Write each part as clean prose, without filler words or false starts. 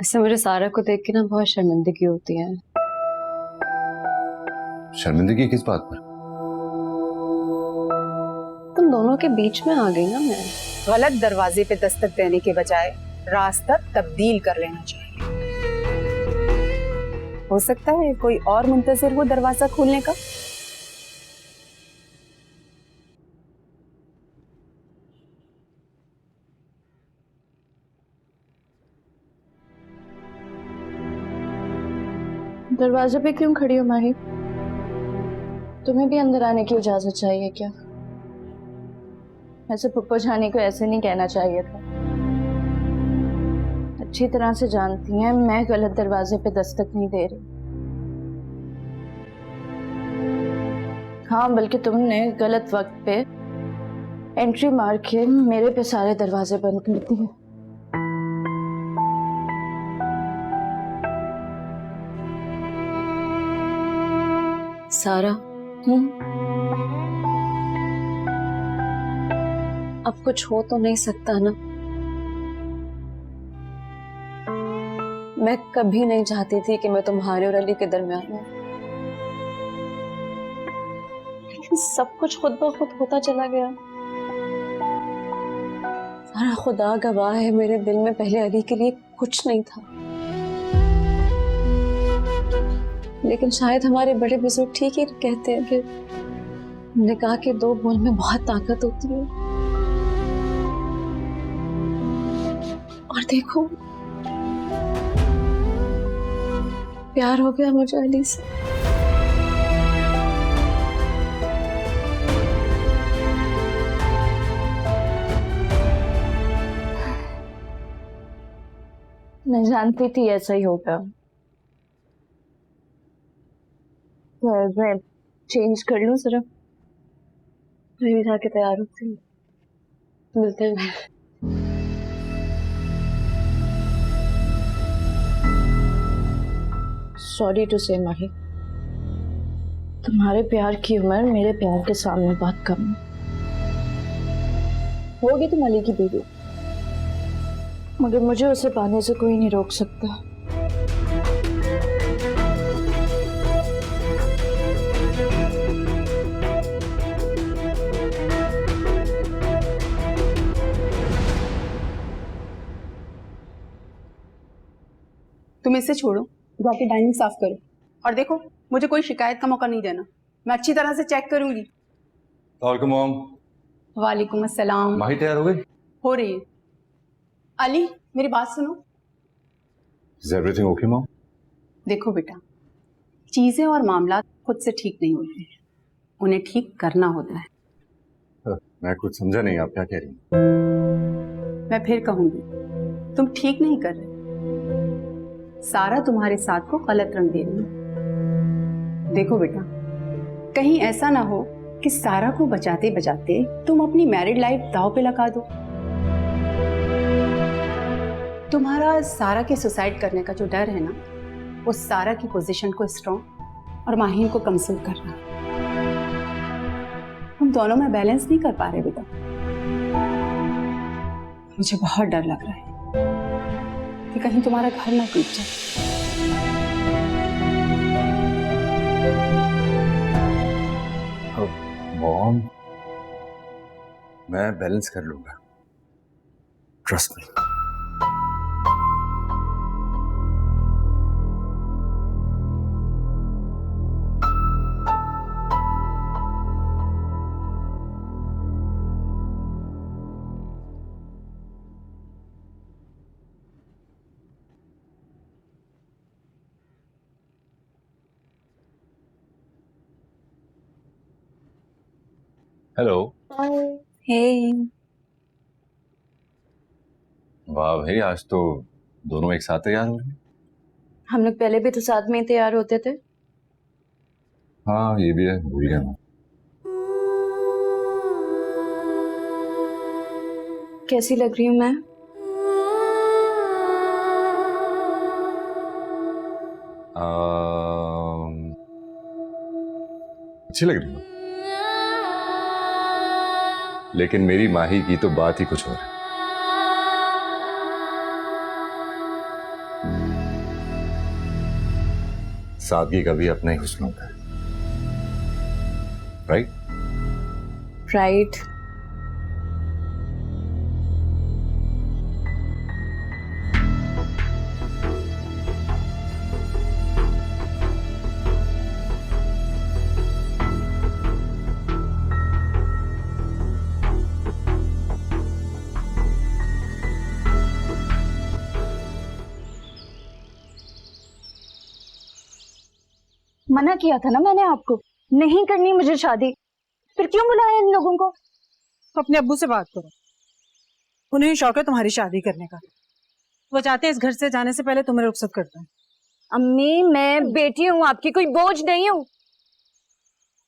ऐसे मुझे सारा को देख के ना बहुत शर्मिंदगी होती है। शर्मिंदगी किस बात पर? तुम दोनों के बीच में आ गई ना मैं। गलत दरवाजे पे दस्तक देने के बजाय रास्ता तब्दील कर लेना चाहिए। हो सकता है कोई और मुंतजिर हो दरवाजा खोलने का। दरवाजे पे क्यों खड़ी हो माही? तुम्हें भी अंदर आने की इजाजत चाहिए क्या? ऐसे पुप्पो जाने को ऐसे नहीं कहना चाहिए था। अच्छी तरह से जानती हैं मैं गलत दरवाजे पे दस्तक नहीं दे रही। हाँ, बल्कि तुमने गलत वक्त पे एंट्री मार के मेरे पे सारे दरवाजे बंद कर दिए। सारा, अब कुछ हो तो नहीं सकता ना। मैं कभी नहीं चाहती थी कि मैं तुम्हारे और अली के दरमियान हूं, लेकिन सब कुछ खुद ब खुद होता चला गया। सारा, खुदा गवाह है, मेरे दिल में पहले अली के लिए कुछ नहीं था, लेकिन शायद हमारे बड़े बुजुर्ग ठीक ही कहते हैं कि निकाह के दो बोल में बहुत ताकत होती है। और देखो, प्यार हो गया मुझे अली से। मैं जानती थी ऐसा ही होगा। मैं चेंज कर लूं जरा? मैं भी जाके तैयार होती हूँ। मिलते हैं। सॉरी टू से माही, तुम्हारे प्यार की उम्र मेरे प्यार के सामने बहुत कम है। होगी तुम अली की बीवी, मगर मुझे उसे पाने से कोई नहीं रोक सकता। तुम इसे छोड़ो, जाके डाइनिंग साफ करो। और देखो, मुझे कोई शिकायत का मौका नहीं देना। मैं अच्छी तरह से चेक करूंगी। मॉम। वालेकुम अस्सलाम। माही तैयार हो गई? हो रही है। अली, मेरी बात सुनो। Is everything okay, mom? देखो बेटा, चीजें और मामला खुद से ठीक नहीं होते हैं, उन्हें ठीक करना होता है। मैं कुछ समझा नहीं, आप क्या कह रही हैं? मैं फिर कहूंगी, तुम ठीक नहीं कर रहे। सारा तुम्हारे साथ को गलत रंग दे रही है। देखो बेटा, कहीं ऐसा ना हो कि सारा को बचाते बचाते तुम अपनी मैरिड लाइफ दांव पे लगा दो। तुम्हारा सारा के सुसाइड करने का जो डर है ना, वो सारा की पोजीशन को स्ट्रॉन्ग और माहीन को कमजोर कर रहा है। तुम दोनों में बैलेंस नहीं कर पा रहे बेटा। मुझे बहुत डर लग रहा है कि कहीं तुम्हारा घर ना टूट जाए। मॉम, मैं बैलेंस कर लूंगा, ट्रस्ट मी। हेलो। हे, वाह भाई, आज तो दोनों एक साथ तैयार हो रहे हैं। हम लोग पहले भी तो साथ में ही तैयार होते थे। हाँ, ये भी है, भूल गया मैं। कैसी लग रही हूँ मैं? अच्छी लग रही हो, लेकिन मेरी माही की तो बात ही कुछ और है। सादगी का भी अपना ही हुस्न होता है, राइट? राइट। मना किया था ना मैंने आपको, नहीं करनी मुझे शादी, फिर क्यों बुलाया इन लोगों को? अपने अब्बू से बात करो, उन्हें शौक है तुम्हारी शादी करने का। वो चाहते हैं इस घर से जाने से पहले तुम्हें रुखसत करते हैं। अम्मी, मैं बेटी हूँ आपकी, कोई बोझ नहीं हूँ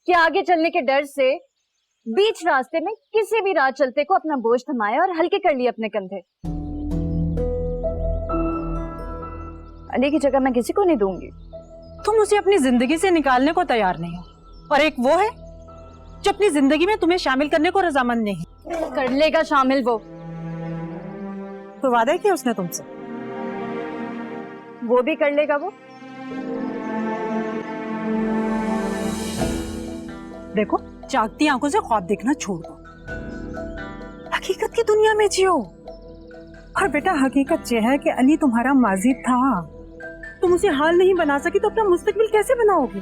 कि आगे चलने के डर से बीच रास्ते में किसी भी राह चलते को अपना बोझ थमाया और हल्के कर लिए अपने कंधे। अली की जगह मैं किसी को नहीं दूंगी। तुम उसे अपनी जिंदगी से निकालने को तैयार नहीं हो, और एक वो है जो अपनी जिंदगी में तुम्हें शामिल करने को रजामंद नहीं। कर लेगा शामिल वो। तो वादा किया उसने तुमसे? वो भी कर लेगा वो। देखो, जागती आंखों से ख्वाब देखना छोड़ दो, हकीकत की दुनिया में जियो। और बेटा, हकीकत यह है कि अली तुम्हारा माजी था, तुम उसे हाल नहीं बना सकी तो अपना मुस्तकबिल कैसे बनाओगे?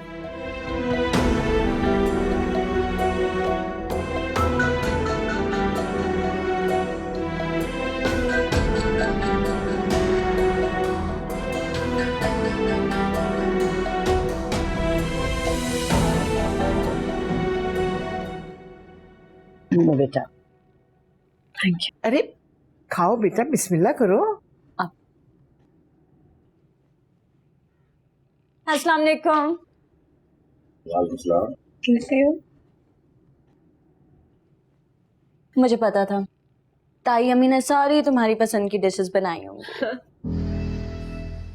बेटा, थैंक यू। अरे खाओ बेटा, बिस्मिल्लाह करो। अस्सलाम वालेकुम। कैसे हो? मुझे पता था ताई अम्मी ने सारी तुम्हारी पसंद की डिशेस बनाई होंगी।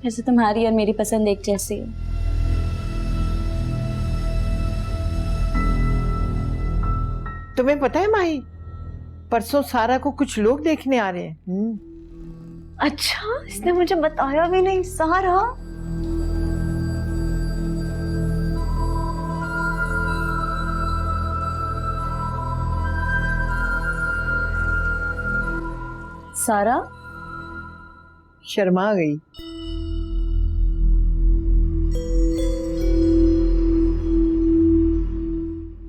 वैसे तुम्हारी और मेरी पसंद एक जैसी है। तुम्हें पता है माही, परसों सारा को कुछ लोग देखने आ रहे हैं। अच्छा, इसने मुझे बताया भी नहीं। सारा? सारा शर्मा गई।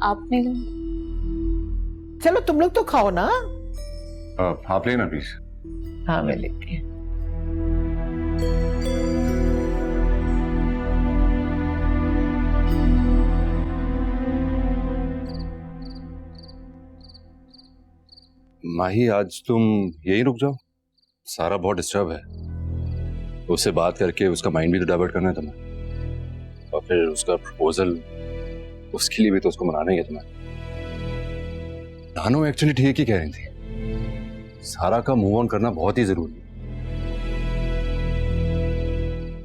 आपने चलो तुम लोग तो खाओ ना। आप लेना प्लीज। हाँ मैं लेती हूँ। माही, आज तुम यही रुक जाओ, सारा बहुत डिस्टर्ब है। उससे बात करके उसका माइंड भी तो डाइवर्ट करना है तुम्हें, और फिर उसका प्रपोजल, उसके लिए भी तो उसको मनाना ही है तुम्हें। नानो एक्चुअली ठीक ही कह रही थी, सारा का मूव ऑन करना बहुत ही जरूरी है।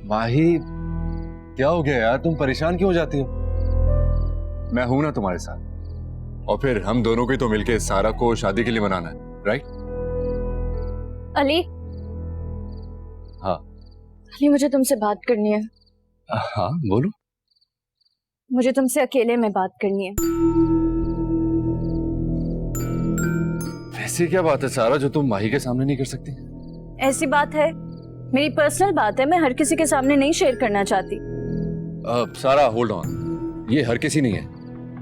माही, क्या हो गया यार, तुम परेशान क्यों हो जाती हो? मैं हूं ना तुम्हारे साथ, और फिर हम दोनों को ही तो मिलके सारा को शादी के लिए मनाना है, राइट? अली। हाँ। अली, मुझे तुमसे बात करनी है। हाँ बोलो। मुझे तुमसे अकेले में बात करनी है। ऐसी क्या बात है सारा जो तुम माही के सामने नहीं कर सकती? ऐसी बात है, मेरी पर्सनल बात है, मैं हर किसी के सामने नहीं शेयर करना चाहती। सारा होल्ड ऑन, ये हर किसी नहीं है,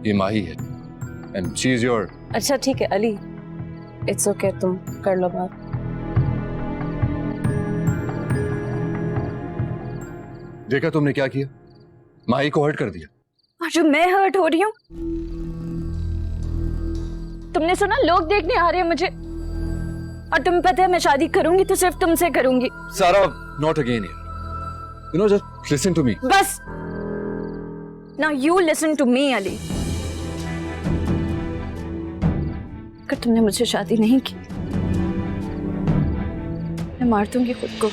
ये माही है, एंड शी इज योर। अच्छा ठीक है अली, इट्स ओके, तुम कर लो बात। देखा तुमने क्या किया, माही को हर्ट कर दिया। और जो मैं हर्ट हो रही हूँ, तुमने सुना, लोग देखने आ रहे हैं मुझे, और तुम्हें पता है मैं शादी करूंगी तो सिर्फ तुमसे करूंगी। सारा, नॉट अगेन यार, you know, just listen to me. बस, now you listen to me Ali. अगर तुमने मुझसे शादी नहीं की, मैं मार दूंगी खुद को।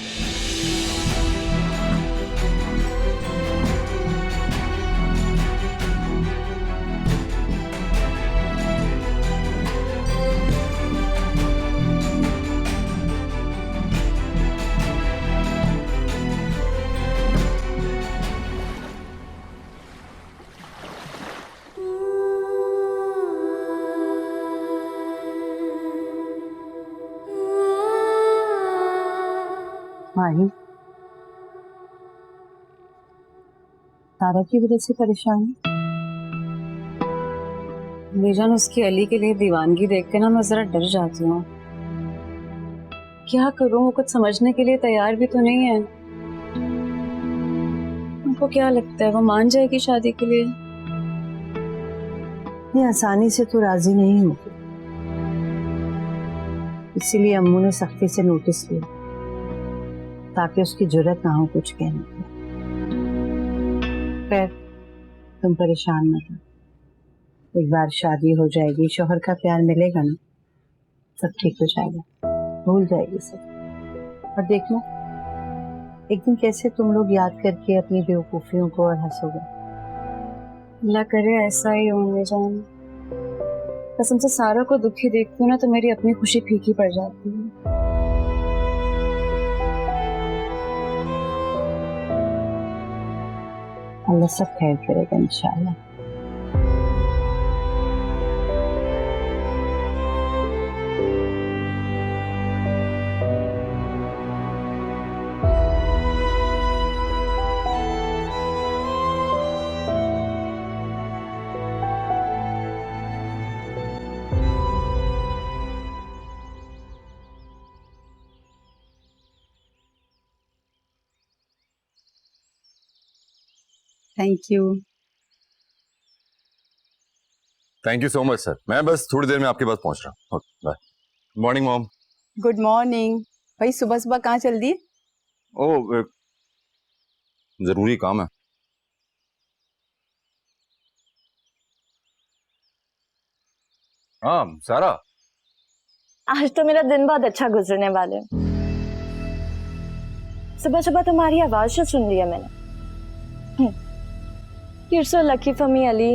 माही, तारा की वजह से परेशान है? मीजान, उसकी अली के लिए दीवानगी देख के ना मैं जरा डर जाती हूँ। क्या करूँ, वो कुछ समझने के लिए तैयार भी तो नहीं है। उनको क्या लगता है वो मान जाएगी शादी के लिए? ये आसानी से तो राजी नहीं होगी, इसीलिए अम्मू ने सख्ती से नोटिस किया ताकि उसकी जुर्रत ना हो कुछ कहने की। खैर, तुम परेशान मत हो, एक बार शादी हो जाएगी, शोहर का प्यार मिलेगा ना, सब ठीक हो जाएगा, भूल जाएगी सब। और देख लो एक दिन कैसे तुम लोग याद करके अपनी बेवकूफियों को और हंसोगे। अल्लाह करे ऐसा ही हो मीजान। कसम से सारा को दुखी देखती हूँ ना तो मेरी अपनी खुशी फीकी पड़ जाती है। अल्लाह सब खैर करेगा इंशाल्लाह। Thank you. Thank you so much sir, मैं बस थोड़ी देर में आपके पास पहुंच रहा हूँ। Okay, bye. Morning mom. Good morning. भाई सुबह सुबह कहाँ चल दिए? ओ, जरूरी काम है। हाँ सारा, आज तो मेरा दिन बहुत अच्छा गुजरने वाले। सुबह सुबह तुम्हारी आवाज तो सुन लिया मैंने। You're so lucky for me, Ali.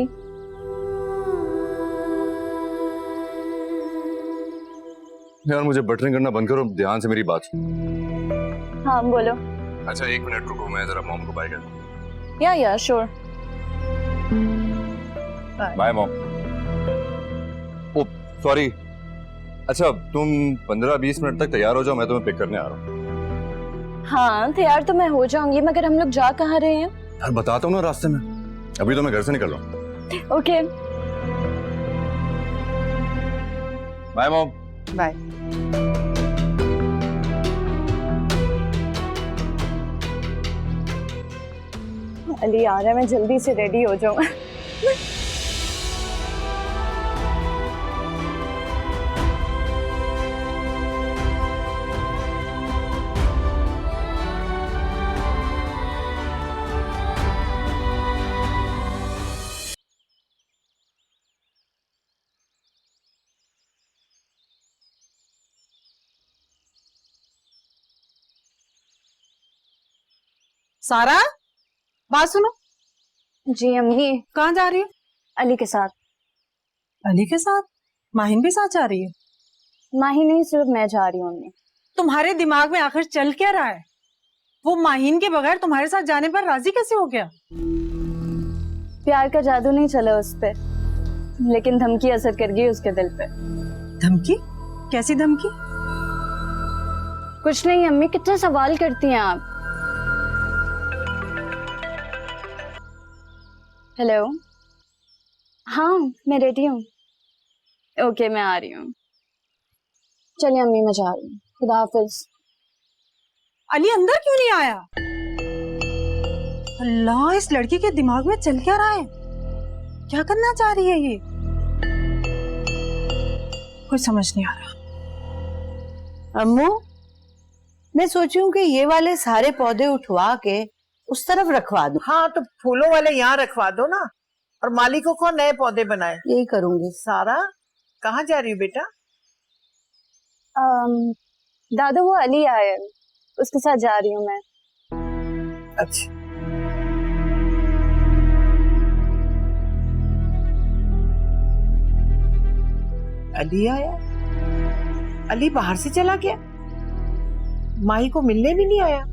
यार मुझे बटरिंग करना बंद करो, ध्यान से मेरी बात सुनो। हाँ बोलो। अच्छा एक मिनट रुको, मैं जरा मॉम को बाय कर दूं। या sure. Bye mom. Oh sorry. अच्छा तुम 15-20 मिनट तक तैयार हो जाओ, मैं तुम्हें पिक करने आ रहा हूँ। हाँ तैयार तो मैं हो जाऊंगी, मगर हम लोग जा कहाँ रहे हैं? यार बताता हूँ ना रास्ते में, अभी तो मैं घर से निकल रहा हूँ। Okay bye mom. Bye. Ali आ रहा है, मैं जल्दी से रेडी हो जाऊँ। सारा, बात सुनो। जी अम्मी। कहाँ जा रही है? अली के साथ। अली के साथ? माहिन भी साथ जा रही है? माही नहीं, सिर्फ मैं जा रही हूँ अम्मी। तुम्हारे दिमाग में आखिर चल क्या रहा है? वो माहिन के बगैर तुम्हारे साथ जाने पर राजी कैसे हो गया? प्यार का जादू नहीं चला उस पे, लेकिन धमकी असर कर गई उसके दिल पे। धमकी? कैसी धमकी? कुछ नहीं अम्मी, कितने सवाल करती हैं आप। हेलो, हाँ मैं रेडी हूँ। ओके मैं आ रही हूँ। चलिए अम्मी मैं जा रही हूँ, खुदा हाफिज। अली अंदर क्यों नहीं आया? अल्लाह, इस लड़की के दिमाग में चल क्या रहा है? क्या करना चाह रही है ये? कुछ समझ नहीं आ रहा। अम्मू, मैं सोची हूँ कि ये वाले सारे पौधे उठवा के उस तरफ रखवा दूं। हाँ तो फूलों वाले यहाँ रखवा दो ना, और मालिकों को नए पौधे बनाए। यही करूंगी। सारा कहाँ जा रही हो बेटा? दादा वो अली आए, उसके साथ जा रही हूँ मैं। अच्छा अली आया? अली बाहर से चला गया, माही को मिलने भी नहीं आया।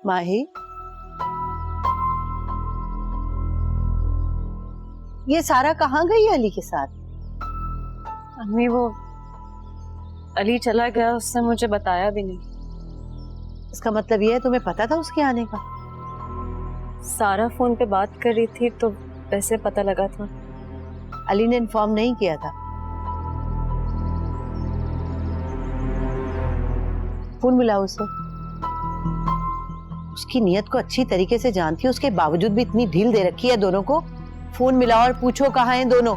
माही, ये सारा कहाँ गई अली के साथ? अम्मी वो अली चला गया, उसने मुझे बताया भी नहीं। इसका मतलब ये है तुम्हें पता था उसके आने का? सारा फोन पे बात कर रही थी तो वैसे पता लगा था। अली ने इन्फॉर्म नहीं किया था? फोन मिलाओ उसे। उसकी नीयत को अच्छी तरीके से जानती है, उसके बावजूद भी इतनी ढील दे रखी है दोनों को। फोन मिलाओ और पूछो कहाँ हैं दोनों।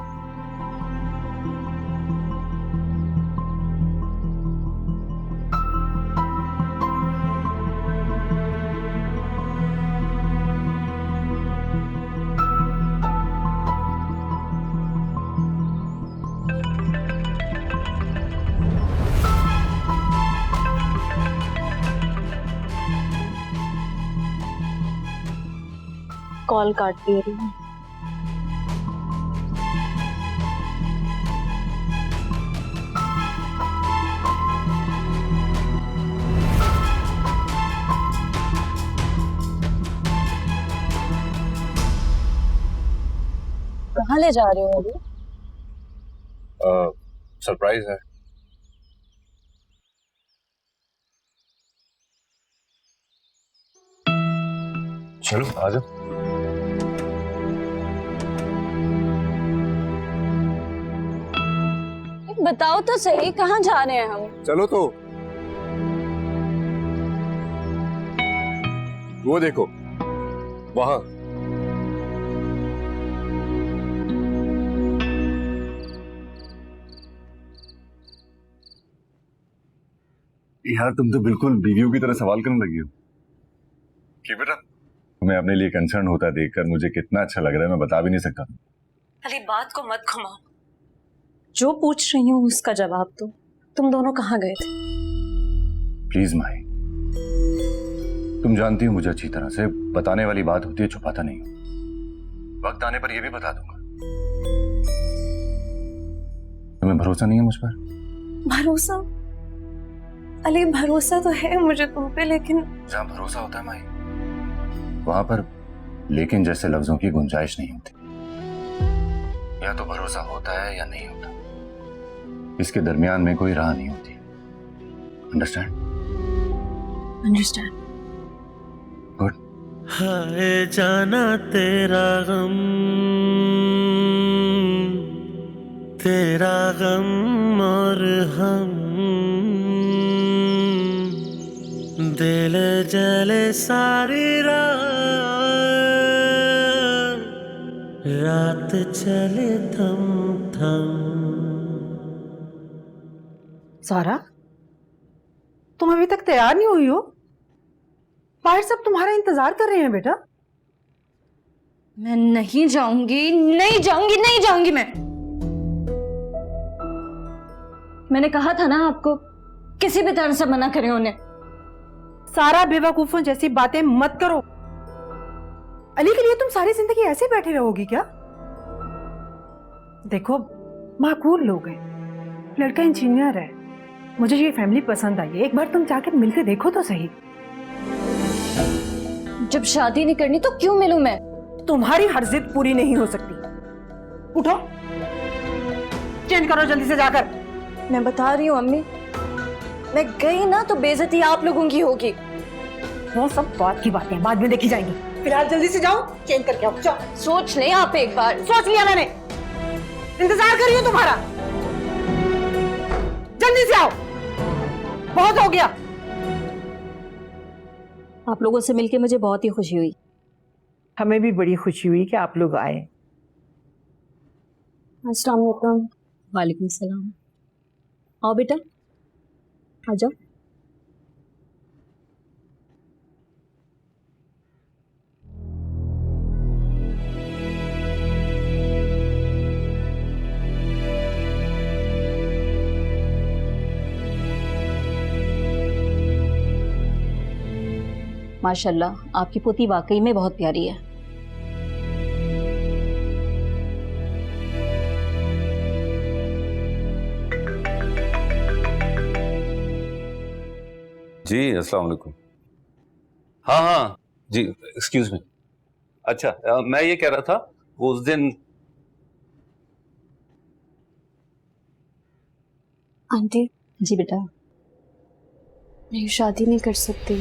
कॉल काट दे रही हूँ। कहाँ ले जा रहे हो अभी? सरप्राइज है। चलो आ जाओ। बताओ तो सही, कहाँ जा रहे हैं हम? चलो तो वो देखो वहां। यार तुम तो बिल्कुल बीवियों की तरह सवाल करने लगी हो कि बेटा तुम्हें अपने लिए कंसर्न होता देखकर मुझे कितना अच्छा लग रहा है, मैं बता भी नहीं सकता। अली बात को मत घुमाओ, जो पूछ रही हूँ उसका जवाब दो। तुम दोनों कहाँ गए थे? प्लीज माही, तुम जानती हो मुझे अच्छी तरह से, बताने वाली बात होती है, छुपाता नहीं हूं। वक्त आने पर यह भी बता दूंगा। तुम्हें भरोसा नहीं है मुझ पर? भरोसा? अली भरोसा तो है मुझे तुम पे, लेकिन जहां भरोसा होता है माही, वहां पर लेकिन जैसे लफ्जों की गुंजाइश नहीं होती। या तो भरोसा होता है या नहीं होता, इसके दरमियान में कोई राह नहीं होती। अंडरस्टैंड? अंडरस्टैंड। गुड। हाय जाना तेरा गम और हम, दिल जले सारी रात चले थम थम। सारा, तुम अभी तक तैयार नहीं हुई हो? बाहर सब तुम्हारा इंतजार कर रहे हैं बेटा। मैं नहीं जाऊंगी, नहीं जाऊंगी, नहीं जाऊंगी मैं। मैंने कहा था ना आपको, किसी भी तरह से मना करें उन्हें। सारा बेवकूफों जैसी बातें मत करो। अली के लिए तुम सारी जिंदगी ऐसे बैठे रहोगी क्या? देखो, माकूल लोग हैं, लड़का इंजीनियर है, मुझे ये फैमिली पसंद आई है। एक बार तुम जाकर मिलकर देखो तो सही। जब शादी नहीं करनी तो क्यों मिलूं मैं? तुम्हारी हर जिद पूरी नहीं हो सकती। उठो, चेंज करो जल्दी से जाकर। मैं बता रही हूँ अम्मी, मैं गई ना तो बेइज्जती आप लोगों की होगी। वो सब बात की बातें बाद में देखी जाएंगी। फिलहाल जल्दी से जाओ, चेंज करके आओ। जाओ। सोच लें आप एक बार। सोच लिया मैंने, इंतजार कर रही हूँ तुम्हारा। जल्दी से आओ, बहुत हो गया। आप लोगों से मिलके मुझे बहुत ही खुशी हुई। हमें भी बड़ी खुशी हुई कि आप लोग आए। अस्सलाम वालेकुम। वालेकुम सलाम। आओ बेटा, आ जाओ। माशाल्लाह, आपकी पोती वाकई में बहुत प्यारी है। जी अस्सलाम वालेकुम। हाँ हाँ जी, एक्सक्यूज मी। अच्छा, मैं ये कह रहा था उस दिन। आंटी, जी बेटा। मैं शादी नहीं कर सकती।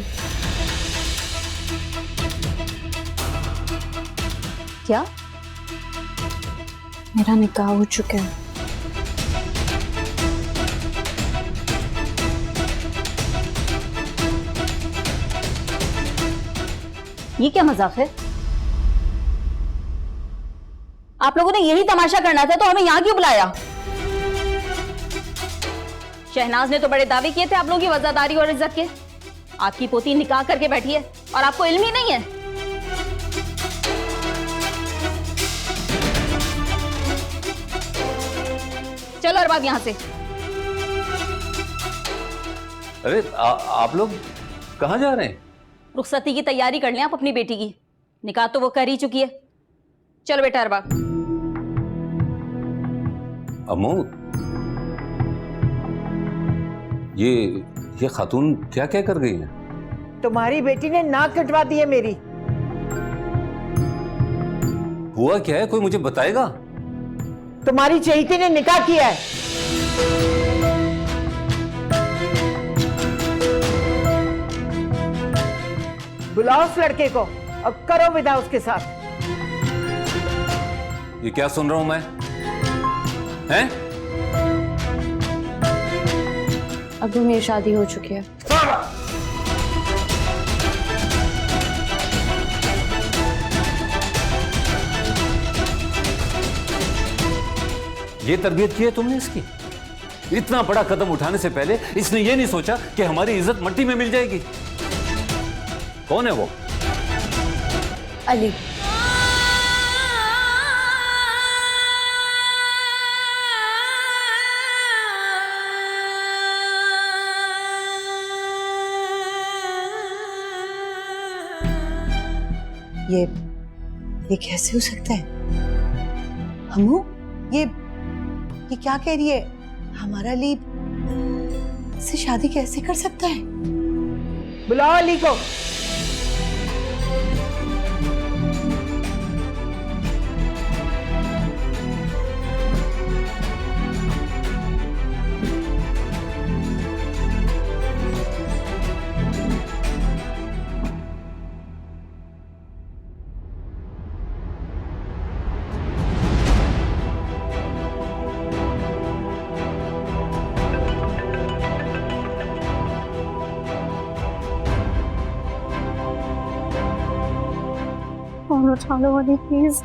क्या? मेरा निकाह हो चुका है। ये क्या मजाक है? आप लोगों ने यही तमाशा करना था तो हमें यहाँ क्यों बुलाया? शहनाज ने तो बड़े दावे किए थे आप लोगों की वफादारी और इज्जत के। आपकी पोती निकाह करके बैठी है और आपको इल्म ही नहीं है। चलो अरबाब यहां से। अरे आप लोग कहाँ जा रहे हैं? रुखसती की तैयारी कर लें आप अपनी बेटी की। निकाह तो वो कर ही चुकी है। चलो बेटा अरबाब। अम्मू, ये खातून क्या क्या कर गई है? तुम्हारी बेटी ने नाक कटवा दी है मेरी। हुआ क्या है, कोई मुझे बताएगा? तुम्हारी चहेती ने निकाह किया है। बुलाओ उस लड़के को और करो विदा उसके साथ। ये क्या सुन रहा हूं मैं? हैं? अब मेरी शादी हो चुकी है। ये तरबियत की है तुमने इसकी? इतना बड़ा कदम उठाने से पहले इसने ये नहीं सोचा कि हमारी इज्जत मट्टी में मिल जाएगी। कौन है वो? अली। ये कैसे हो सकता है? हमू, ये क्या कह रही है? हमारा अली से शादी कैसे कर सकता है? बुलाओ अली को। फोन उठा लो अली प्लीज।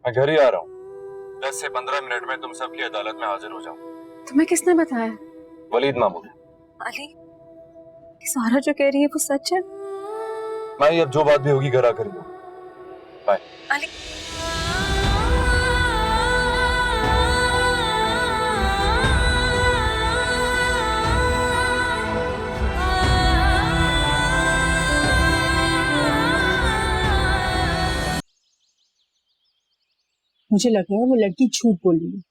मैं घर ही आ रहा हूँ। 10 से 15 मिनट में तुम सबकी अदालत में हाजिर हो जाऊँ। तुम्हें किसने बताया? वलीद मामू। अली, सारा जो कह रही है वो सच है? मैं अब जो बात भी होगी घर आकर ही। बाय। अली, मुझे लग रहा है वो लड़की झूठ बोल रही है।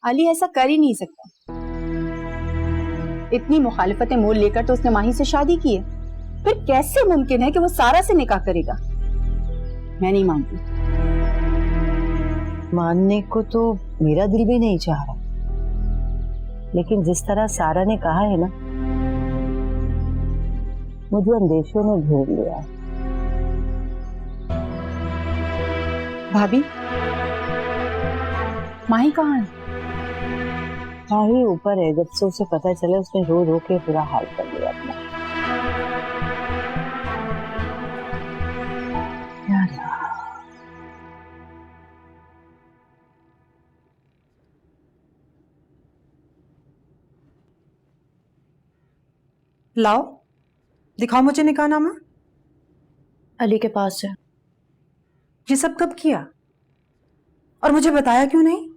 अली ऐसा कर ही नहीं सकता। इतनी मुखालिफतें मोल लेकर तो उसने माही से शादी की है। फिर कैसे मुमकिन है कि वो सारा से निकाह करेगा? मैं नहीं मानती। मानने को तो मेरा दिल भी नहीं चाह रहा, लेकिन जिस तरह सारा ने कहा है ना, मुझे अंदेशों ने घेर लिया है। भाभी, माही कहाँ है? माही ऊपर है। जब से उसे पता चला उसने रो रो के बुरा हाल कर लिया अपना। लाओ, दिखाओ मुझे निकाहनामा। अली के पास है। ये सब कब किया और मुझे बताया क्यों नहीं?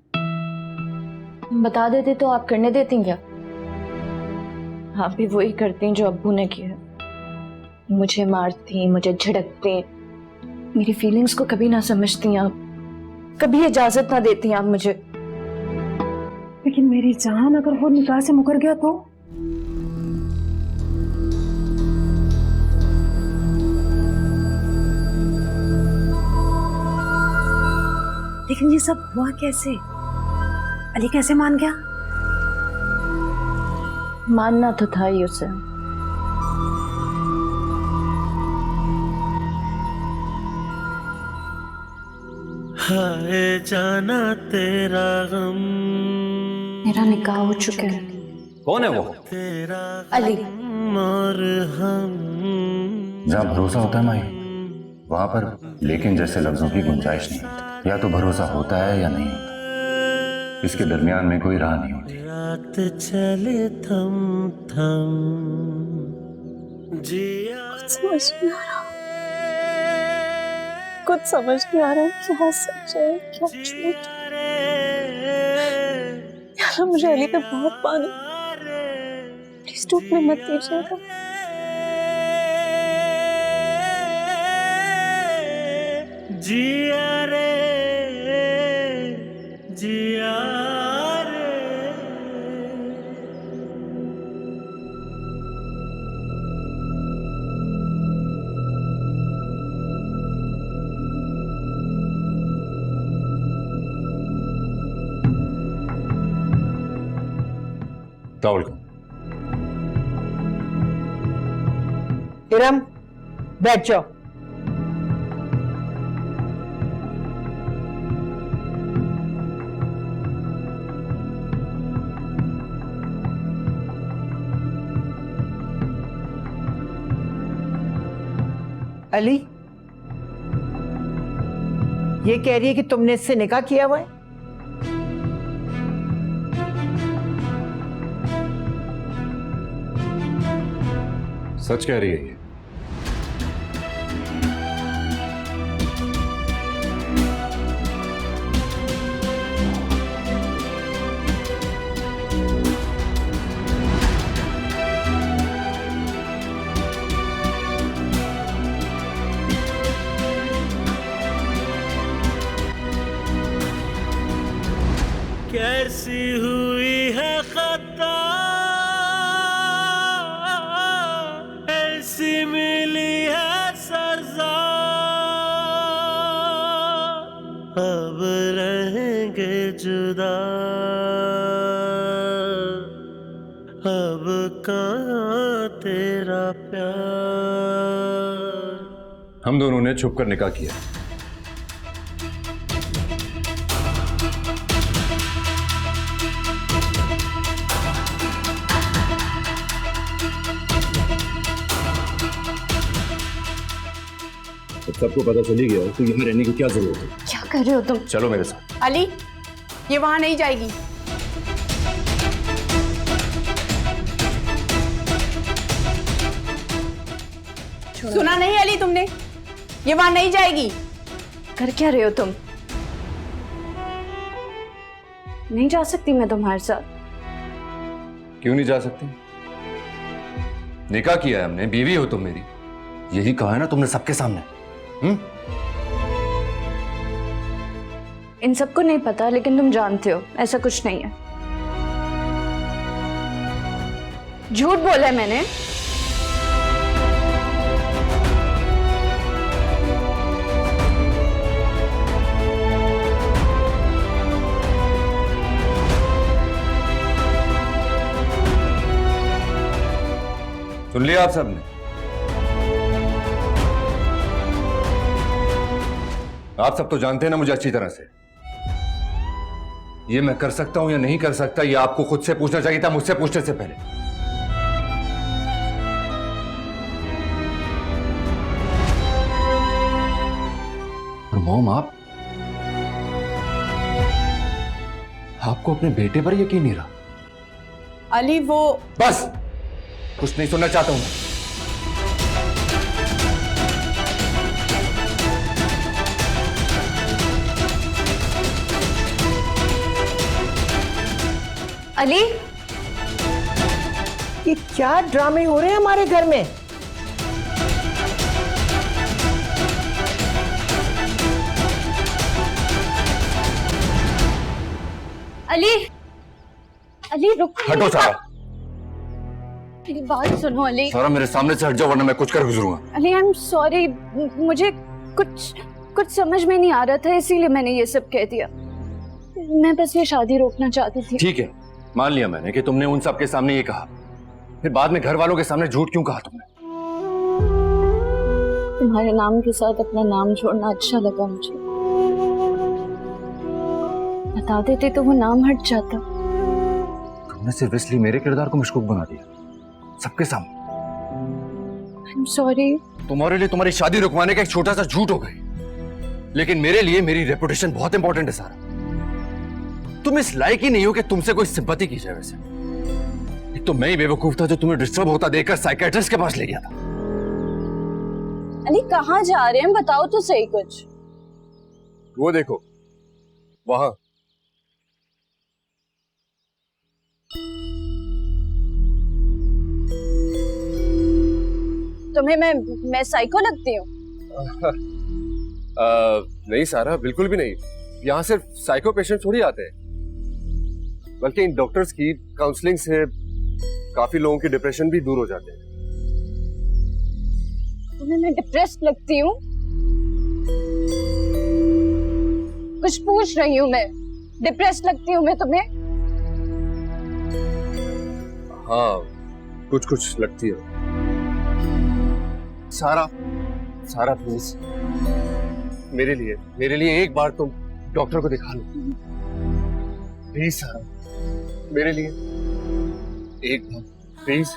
बता देते तो आप करने देती क्या? आप भी वही करती जो अब्बू ने किया। मुझे मारती, मुझे झिड़कती, मेरी फीलिंग्स को कभी ना समझती आप, कभी इजाजत ना देती आप मुझे। लेकिन मेरी जान, अगर वो निकाह से मुकर गया तो? लेकिन ये सब हुआ कैसे? अली कैसे मान गया? मानना तो था ही उसे। हाय जाना तेरा गम, मेरा निकाह हो चुका है। कौन है वो? तेरा अली। गम और हम। जहाँ भरोसा होता है माई, वहां पर लेकिन जैसे लफ्जों की गुंजाइश नहीं होती। या तो भरोसा होता है या नहीं होता, इसके दरमियान में कोई राह नहीं होती। रात चले थम थम जिया। समझ नहीं आ रहा, कुछ समझ नहीं आ रहा क्या सच है क्या झूठ। यार मुझे अली पे बहुत पानी, प्लीज टूटने मत दीजिएगा। जिया रे जिया रे। राहुल को इरम, बैठ जाओ। अली, ये कह रही है कि तुमने इससे निकाह किया हुआ है। सच कह रही है ये। कैसी हुई है खता, ऐसी मिली है सजा। अब रहेंगे जुदा, अब कहाँ तेरा प्यार। हम दोनों ने छुप कर निकाह किया। सबको पता चल ही गया तो यहाँ रहने की क्या जरूरत है? क्या कर रहे हो तुम? चलो मेरे साथ। अली, ये वहां नहीं जाएगी। सुना नहीं अली तुमने? ये वहां नहीं जाएगी। कर क्या रहे हो तुम? नहीं जा सकती मैं तुम्हारे साथ। क्यों नहीं जा सकती? निकाह किया है हमने, बीवी हो तुम मेरी। यही कहा है ना तुमने सबके सामने। इन सबको नहीं पता, लेकिन तुम जानते हो ऐसा कुछ नहीं है। झूठ बोला है मैंने। सुन लिया आप सबने? आप सब तो जानते हैं ना मुझे अच्छी तरह से। ये मैं कर सकता हूं या नहीं कर सकता, ये आपको खुद से पूछना चाहिए था, मुझसे पूछने से पहले। और मोम, आपको अपने बेटे पर यकीन नहीं रहा? अली वो बस, कुछ नहीं सुनना चाहता हूं मैं। अली, ये क्या ड्रामे हो रहे हैं हमारे घर में? अली, अली रुक। हटो सारा। मेरी बात सुनो अली। सारा मेरे सामने से हट जाओ वरना मैं कुछ कर गुजरूंगा। अली आई एम सॉरी, मुझे कुछ समझ में नहीं आ रहा था इसीलिए मैंने ये सब कह दिया। मैं बस ये शादी रोकना चाहती थी। ठीक है, मान लिया मैंने कि तुमने उन सब के सामने ये कहा, फिर बाद में घर वालों के सामने झूठ क्यों कहा तुमने? तुम्हारे नाम के साथ अपना नाम जोड़ना अच्छा लगा मुझे। बता देते तो वो नाम हट जाता। तुमने सिर्फ इसलिए मेरे किरदार को मशकूक बना दिया सबके सामने। I am sorry. तुम्हारे लिए तुम्हारी शादी रुकवाने का एक छोटा सा झूठ हो गई, लेकिन मेरे लिए मेरी रेपुटेशन बहुत इंपॉर्टेंट है सारा। तुम इस लायक ही नहीं हो कि तुमसे कोई सिंपैथी की जाए। वैसे एक तो मैं ही बेवकूफ था जो तुम्हें डिस्टर्ब होता देखकर साइकियाट्रिस्ट के पास ले गया था। अली कहाँ जा रहे हैं, बताओ तो सही कुछ। वो देखो वहां। तुम्हें मैं साइको लगती हूँ? नहीं सारा, बिल्कुल भी नहीं। यहाँ सिर्फ साइको पेशेंट थोड़ी आते हैं, बल्कि इन डॉक्टर्स की काउंसलिंग से काफी लोगों के डिप्रेशन भी दूर हो जाते हैं। तुम्हें मैं डिप्रेस्ड लगती हूँ? कुछ पूछ रही हूँ मैं, डिप्रेस्ड लगती हूँ मैं तुम्हें? हाँ, कुछ कुछ लगती है। सारा, सारा प्लीज मेरे लिए एक बार तुम डॉक्टर को दिखा लो प्लीज। सारा मेरे लिए एक बार प्लीज।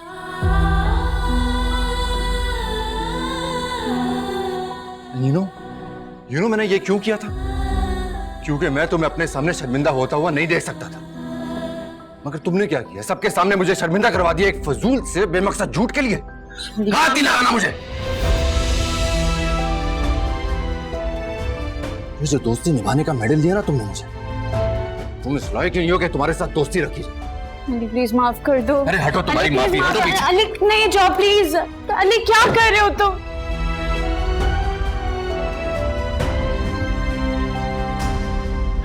यू नो मैंने ये क्यों किया था? क्योंकि मैं तुम्हें अपने सामने शर्मिंदा होता हुआ नहीं देख सकता था। मगर तुमने क्या किया? सबके सामने मुझे शर्मिंदा करवा दिया एक फजूल से बेमकसद झूठ के लिए। हाथ नहीं लगाना मुझे। ये जो दोस्ती निभाने का मेडल दिया ना तुमने मुझे, तुम इस लायक नहीं हो कि तुम्हारे साथ दोस्ती रखी जाए। अली प्लीज माफ कर दो। अरे हटो, तुम्हारी माफी। हटो पीछे। अली नहीं जाओ प्लीज। अली क्या कर रहे हो तुम?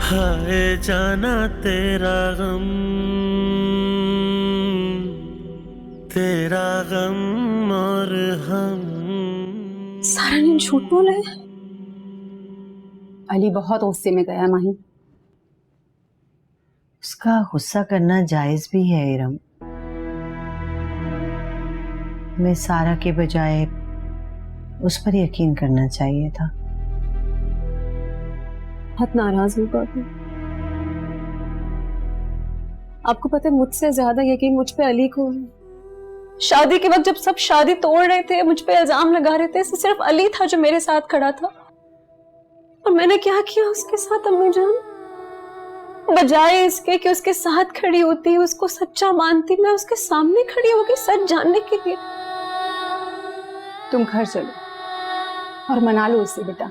हाय जाना तेरा गम और हम। सारा ने झूठ बोला है। अली बहुत गुस्से में गया माही। उसका गुस्सा करना जायज भी है इरम। हमें सारा के बजाय उस पर यकीन करना चाहिए था। बहुत नाराज हूँ पापा। आपको पता है मुझसे ज्यादा यकीन मुझ पे अली को है। शादी के वक्त जब सब शादी तोड़ रहे थे, मुझ पे इल्जाम लगा रहे थे, सिर्फ अली था जो मेरे साथ खड़ा था। और मैंने क्या किया उसके साथ अम्मी जान? बजाय इसके कि उसके साथ खड़ी होती, उसको सच्चा मानती, मैं उसके सामने खड़ी होगी सच जानने के लिए। तुम घर चलो और मना लो उससे बेटा।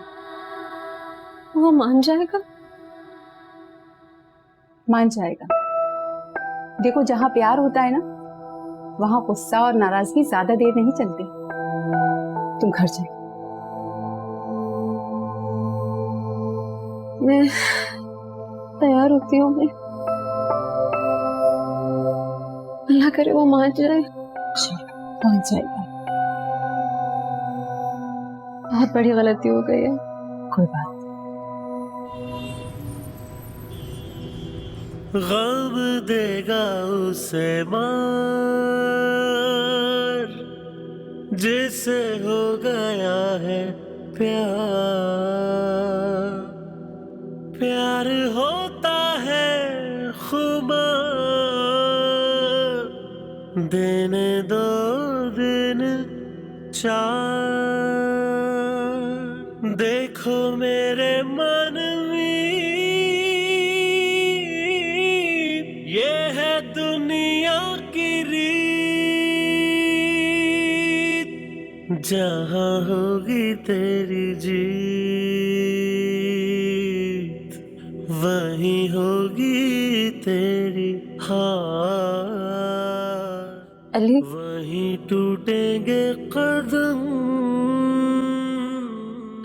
वो मान जाएगा? मान जाएगा। देखो जहां प्यार होता है ना, वहां गुस्सा और नाराजगी ज्यादा देर नहीं चलती। तुम घर चलो। मैं तैयार होती हूँ। मैं अल्लाह करे वो मान जाए। मान जाएगा। बहुत बड़ी गलती हो गई है। कोई बात गम देगा उसे मार जिसे हो गया है प्यार। प्यार होता है खुमार, देने दो दिन चार। देखो मेरे मन में ये है दुनिया की रीत, जहां होगी तेरी जीत वहीं होगी तेरी हाँ अली, वहीं टूटेंगे कदम।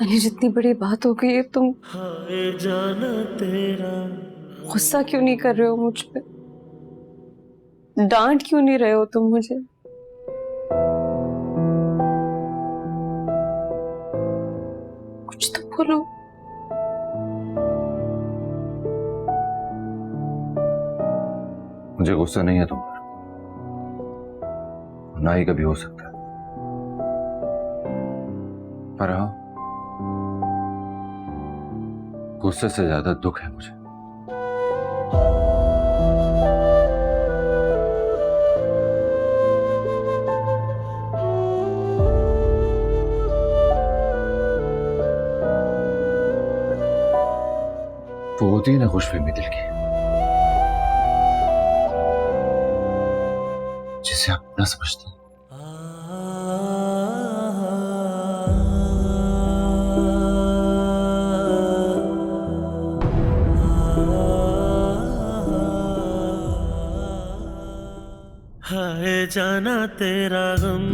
अली जितनी बड़ी बात हो गई है, तुम हाय जाना तेरा गुस्सा क्यों नहीं कर रहे हो मुझ पे? डांट क्यों नहीं रहे हो तुम मुझे? कुछ तो बोलो। मुझे गुस्सा नहीं है तुम पर, ना ही कभी हो सकता है। पर हाँ, गुस्से से ज्यादा दुख है मुझे। वो होती है ना खुशफहमी दिल की, जिसे आप न समझते। हाय जाना तेरा गम